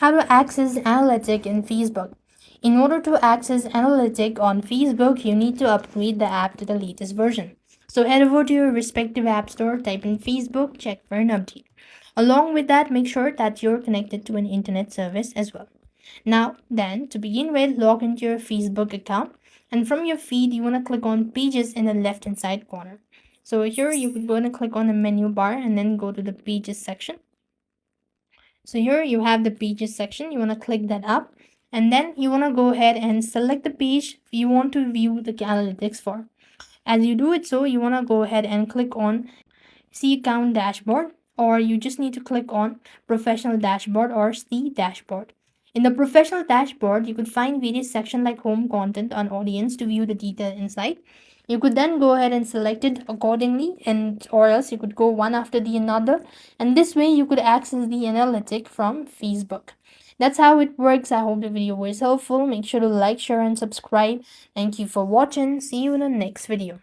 How to access analytic in Facebook. In order to access analytic on Facebook, you need to upgrade the app to the latest version. So head over to your respective app store, type in Facebook, check for an update. Along with that, make sure that you're connected to an internet service as well. Now, then, to begin with, log into your Facebook account, and from your feed, you want to click on Pages in the left hand side corner. So here, you're going to click on the menu bar and then go to the Pages section. So here you have the pages section. You want to click that up, and then you want to go ahead and select the page you want to view the analytics for. As you do it, so you want to go ahead and click on See Account Dashboard, or you just need to click on Professional Dashboard or See Dashboard. In the Professional Dashboard, you could find various sections like Home, Content, and Audience to view the detailed insight. You could then go ahead and select it accordingly, and or else you could go one after the another, and this way you could access the analytic from Facebook. That's how it works. I hope the video was helpful. Make sure to like, share, and subscribe. Thank you for watching. See you in the next video.